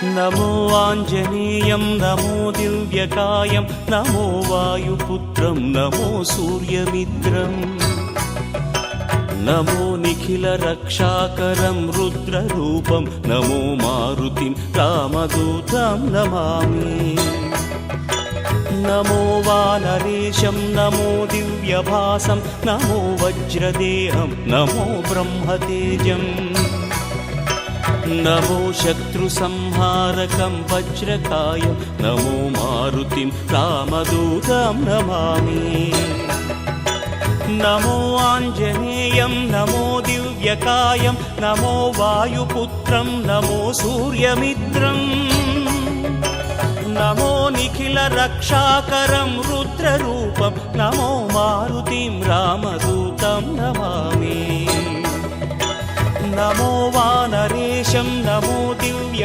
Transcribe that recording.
नमो आञ्जनेयं नमो दिव्यकायं नमो वायुपुत्रं नमो सूर्यमित्रम् नमो निखिलरक्षाकरं रुद्ररूपं नमो मारुतिं रामदूतं Namami. नमो वानरेशं नमो दिव्यभासं नमो वज्रदेहं नमो ब्रह्मतेजम् नमो शत्रुसंहारकं वज्रकायं नमो मारुतिं रामदूतं Namami. नमो आञ्जनेयं नमो दिव्यकायं नमो वायुपुत्रं नमो सूर्यमित्रम् नमो निखिलरक्षाकरं रुद्ररूपं नमो मारुतिं रामदूतं Namami. नमो वानरेशं नमो दिव्य